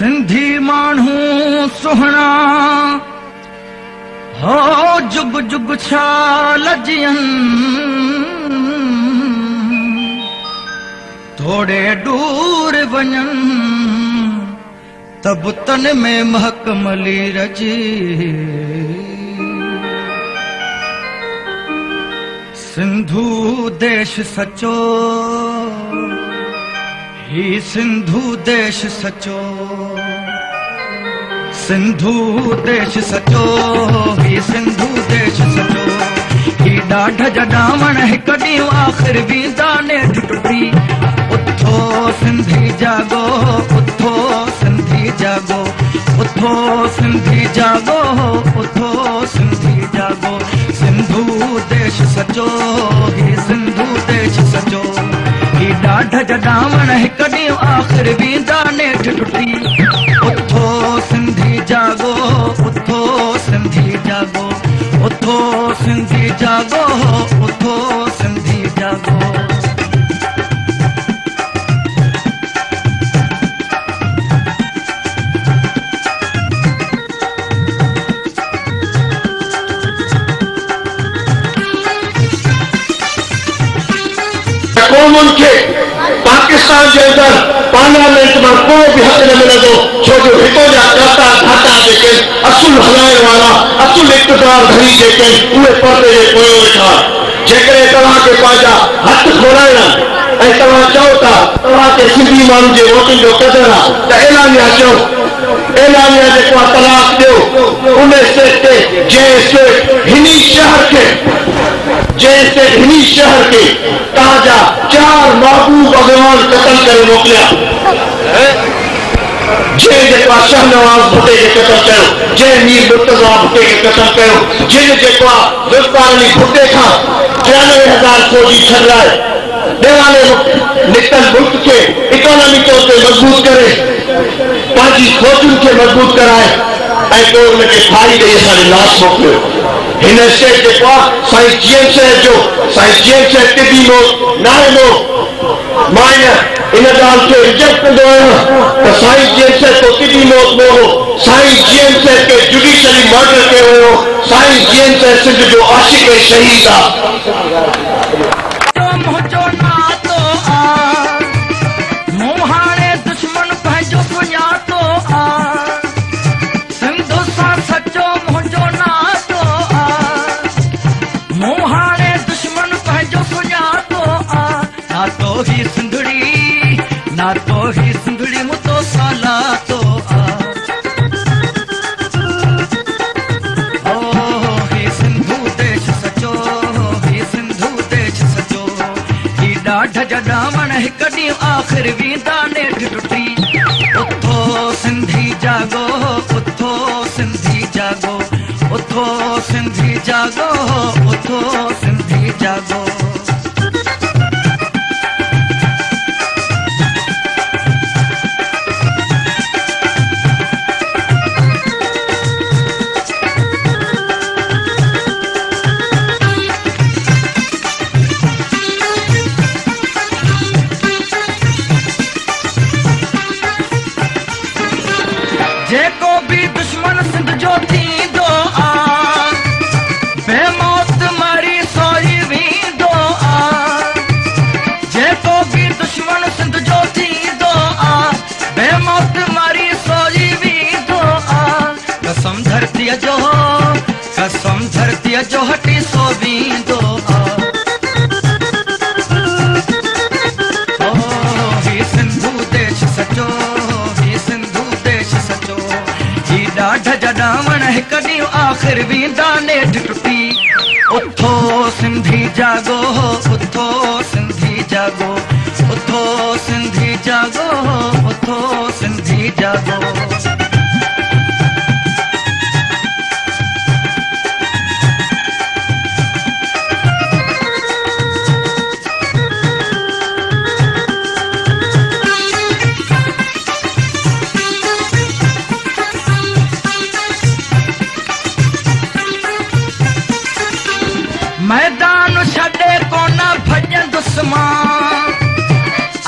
सिंधी माण्हू सुहिणा हो जुग जुग छा लजयनि थोड़े दूर वञनि त बुतन में महकमली रजी सिंधु देश सचो ही सिंधु देश सचो सिंधु देश सचो ही सिंधु देश सचो ही ॾाढ जॾावण हिक ॾींहुं आख़िर वींदा नेठ टुटी उथो सिंधी जागो उथो सिंधी जागो उथो सिंधी जागो उथो सिंधी जागो सिंधु देश सचो ही सिंधु देश सचो ही ॾाढ जॾावण हिक ॾींहुं आख़िर वींदा नेठ टुटी उथो सिंधी जागो उथो सिंधी जागो उथो सिंधी जागो उथो सिंधी जागो कौमुनि खे पाकिस्तान जे अंदरि पार्लियामेंट में कोई भी हक़ न मिलंदो छो जो हितों जा दाता घाटा जेके असुल हलाइण वारा असुल इक़्तिदार धरी जेके उहे पर्दे जे पोयां वेठा जेकॾहिं तव्हांखे पंहिंजा हथ खोलाइणा ऐं तव्हां चओ था तव्हांखे सिंधी माण्हुनि जे वोटुनि जो क़दुरु आहे त एलानिया चओ एलानिया जेको आहे तलाक ॾियो उन स्टेट ते जंहिं स्टेट हिनी शहर खे तव्हांजा 4 महबूब अॻवान क़तल करे मोकिलिया जंहिं जेको आहे शाहनवाज़ भुट्टे खे क़तल कयो जंहिं मीर मुर्तज़ा भुट्टे खे क़तल कयो जंहिं जेको आहे ज़ुल्फ़िकार अली भुट्टे खां 93,000 फौजी छॾाए देवाने निकतल मुल्क खे इकोनॉमी तौर ते मज़बूत करे पंहिंजी फौजुनि खे मज़बूत कराए ऐं पोइ उनखे फाड़ी ॾेई असांखे लाश मोकिलियो हिन स्टेट जेको आहे साईं जीएम साहिब तिबी मौत नाहे मौत मां इन ॻाल्हि खे रिजेक्ट कंदो आहियां त साईं जीएम साहिब को तिबी मौत न हो साईं जीएम साहिब खे जुडिशली मर्डर कयो हुयो साईं जीएम साहिब सिंध जो आशिक़ ऐं शहीद आहे ही सिंधड़ी मुतो साला तो ओ ही सिंधु देश सचो ही सिंधु देश सचो ही ॾाढ जॾावण हिक ॾींहुं आख़िर वींदा नेठ टुटी उथो सिंधी जागो उथो सिंधी जागो उथो सिंधी जागो उथो सिंधी जागो जेको भी दुश्मन सिंध जो थींदो आ बेमौत मरी सोई वींदो आ जेको भी दुश्मन सिंध जो थींदो आ बेमौत मरी सोई वींदो आ कसम धरतीअ जो हटी सो वींदो आ ओ ही सिंधु देश सचो ॾाढ जॾावण हिक ॾींहुं आख़िर वींदा नेठ टुटी उथो सिंधी जागो उथो सिंधी जागो उथो सिंधी जागो उथो सिंधी जागो मैदान छॾे कोन भॼंदुसि मां,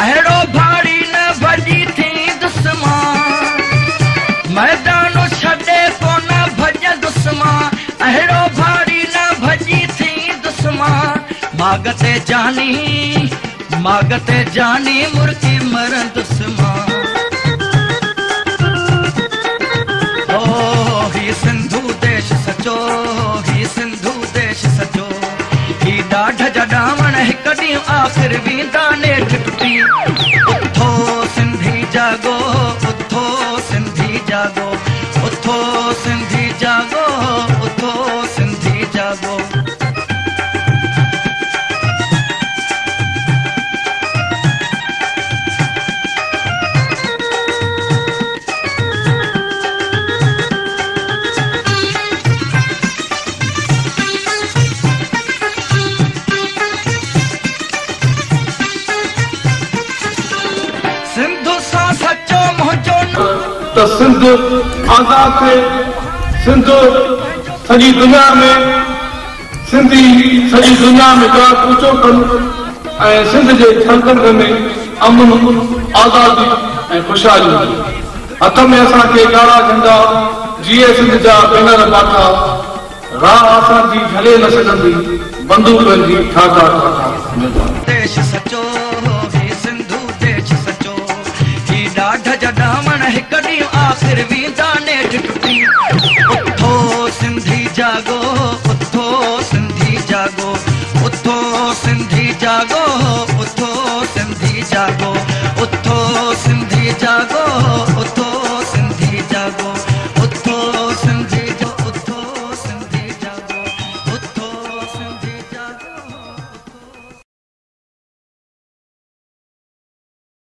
अहिड़ो भाड़ी न भॼी थींदुसि मां। मैदान छॾे कोन भॼंदुसि मां, अहिड़ो भाड़ी न भॼी थींदुसि मां। माग ते जानी मुर्गी मरंदुसि मां। ओ ही सिंधू देश सचो, ही सिंधू देश सचो। ही ॾाढ जा ॾावण हिकु ॾींहुं आख़िर वेंदा नेठ टुटी। उथो सिंधी जागो, उथो सिंधी जागो, उथो सिंधी जागो, उथो सिंधी जागो। सिंधु सां सचो मुंहिंजो त सिंध आज़ाद थिए, सिंध सॼी दुनिया में, सिंधी सॼी दुनिया में ॻाल्हि ऊचो कनि ऐं सिंध जे सरकंड में अमन, आज़ादी ऐं ख़ुशहाली हुजे। हथ में असांखे ॻाढ़ा झंडा, जीए सिंध जा बैनर बाठा, राह असांजी झले न सघंदी, बंदूकनि जी ठाठा ठाठा। देश सचो, ही सिंधू देश सचो। ही ॾाढ जा ॾावण हिकु ॾींहुं आख़िर वेंदा नेठ टुटी। उथो सिंधी जागो, उथो सिंधी जागो, उथो सिंधी जागो, उथो सिंधी जागो, उथो सिंधी जागो, उथो सिंधी जागो।